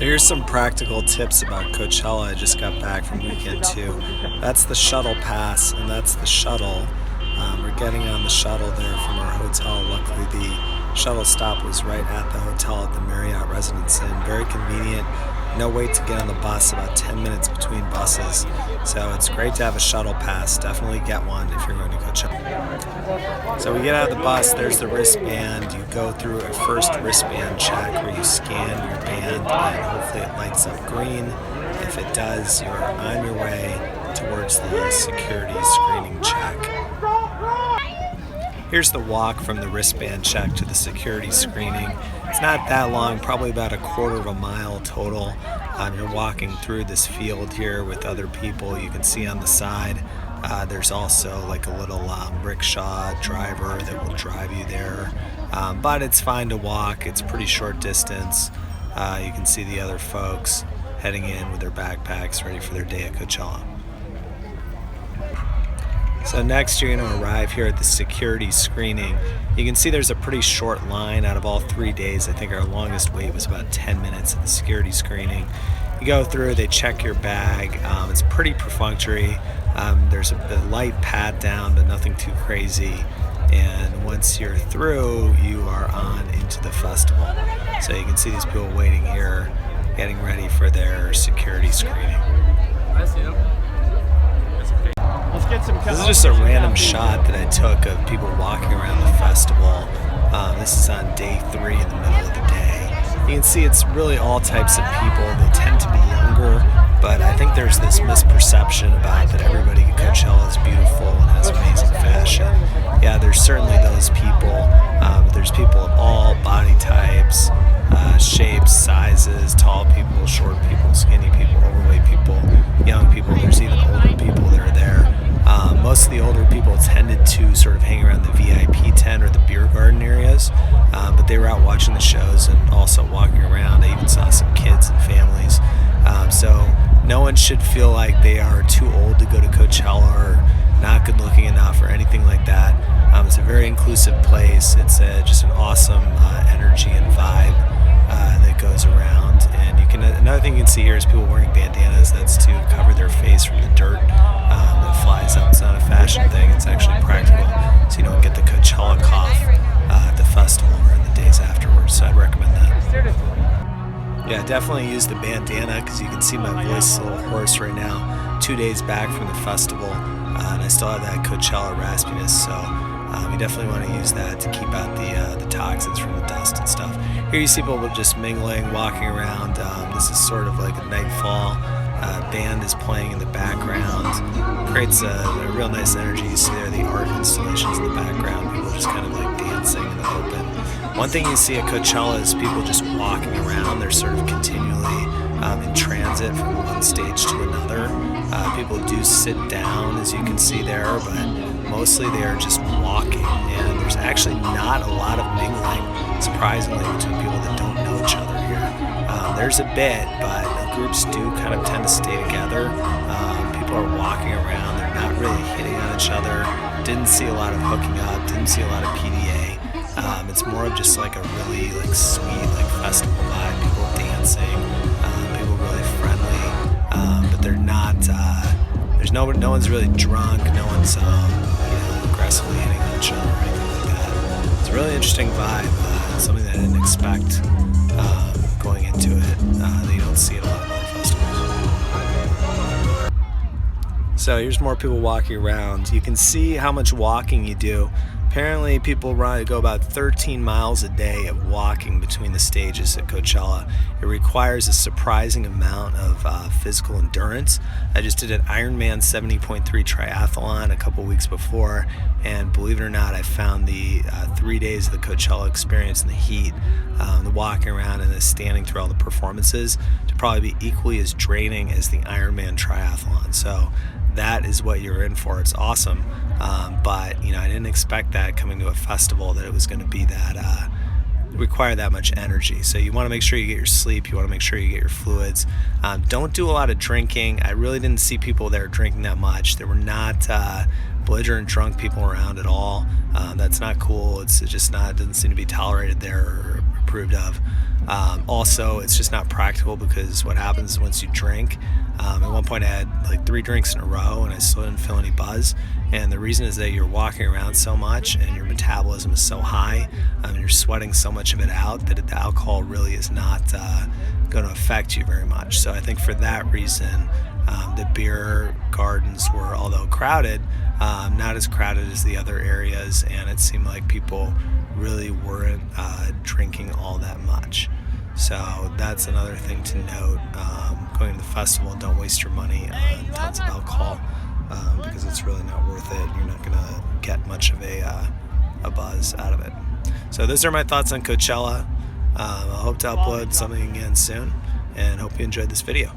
Here's some practical tips about Coachella. I just got back from weekend two. That's the shuttle pass, and that's the shuttle. We're getting on the shuttle there from our hotel. Luckily, the shuttle stop was right at the hotel at the Marriott Residence Inn. Very convenient. No wait to get on the bus, about 10 minutes between buses. So it's great to have a shuttle pass. Definitely get one if you're going to Coachella. So we get out of the bus, there's the wristband. You go through a first wristband check where you scan your band and hopefully it lights up green. If it does, you're on your way towards the security screening check. Here's the walk from the wristband check to the security screening. It's not that long, probably about a quarter of a mile total. You're walking through this field here with other people. You can see on the side there's also like a little rickshaw driver that will drive you there. But it's fine to walk. It's a pretty short distance. You can see the other folks heading in with their backpacks ready for their day at Coachella. So next you're going to arrive here at the security screening. You can see there's a pretty short line out of all 3 days. I think our longest wait was about 10 minutes at the security screening. You go through, they check your bag. It's pretty perfunctory. There's a light pat down, but nothing too crazy. And once you're through, you are on into the festival. So you can see these people waiting here, getting ready for their security screening. This is just a random shot that I took of people walking around the festival. This is on day 3 in the middle of the day. You can see it's really all types of people. They tend to be younger, but I think there's this misperception about that everybody at Coachella is beautiful and has amazing fashion. Yeah, there's certainly those people, but there's people of all body types, shapes, sizes, tall people, short people, skinny people, overweight people, young people. There's even older people that are there. Most of the older people tended to sort of hang around the VIP tent or the beer garden areas, but they were out watching the shows and also walking around. I even saw some kids and families. So no one should feel like they are too old to go to Coachella or not good looking enough or anything like that. It's a very inclusive place. It's just an awesome energy and vibe that goes around. And another thing you can see here is people wearing bandanas. That's to cover their face from the dirt that flies up. It's not a fashion thing. It's actually practical, so you don't get the Coachella cough at the festival or in the days afterwards. So I'd recommend that. Yeah, definitely use the bandana because you can see my voice is a little hoarse right now. 2 days back from the festival, and I still have that Coachella raspiness. So you definitely want to use that to keep out the toxins from the dust and stuff. Here you see people just mingling, walking around. This is sort of like a nightfall. Band is playing in the background. Creates a real nice energy. You see there the art installations in the background. People just kind of like dancing in the open. One thing you see at Coachella is people just walking around. They're sort of continually in transit from one stage to another. People do sit down, as you can see there, but mostly they are just walking. And there's actually not a lot of mingling, surprisingly, between people that don't know each other here. There's a bit, but the groups do kind of tend to stay together. People are walking around. They're not really hitting on each other. Didn't see a lot of hooking up. Didn't see a lot of PDA. It's more of just like a really like sweet like festival vibe. People dancing, people really friendly, but they're not. There's no one's really drunk. No one's aggressively hitting on each other or anything like that. It's a really interesting vibe. Something that I didn't expect going into it. That you don't see at a lot of other festivals. So here's more people walking around. You can see how much walking you do. Apparently people go about 13 miles a day of walking between the stages at Coachella. It requires a surprising amount of physical endurance. I just did an Ironman 70.3 triathlon a couple weeks before, and believe it or not, I found the 3 days of the Coachella experience in the heat, the walking around and the standing through all the performances, to probably be equally as draining as the Ironman triathlon. So that is what you're in for. It's awesome, but I didn't expect that coming to a festival, that it was going to be that require that much energy. So you want to make sure you get your sleep. You want to make sure you get your fluids. Don't do a lot of drinking. I really didn't see people there drinking that much. There were not belligerent drunk people around at all. That's not cool. It's just not, it doesn't seem to be tolerated there or approved of. Also, it's just not practical because what happens once you drink, at one point I had like 3 drinks in a row and I still didn't feel any buzz. And the reason is that you're walking around so much and your metabolism is so high, and you're sweating so much of it out that the alcohol really is not going to affect you very much. So I think for that reason, the beer gardens were, although crowded, not as crowded as the other areas, and it seemed like people really weren't drinking all that much. So that's another thing to note. Going to the festival, don't waste your money on tons of alcohol, because it's really not worth it. You're not going to get much of a buzz out of it. So those are my thoughts on Coachella. I hope to upload something again soon, and hope you enjoyed this video.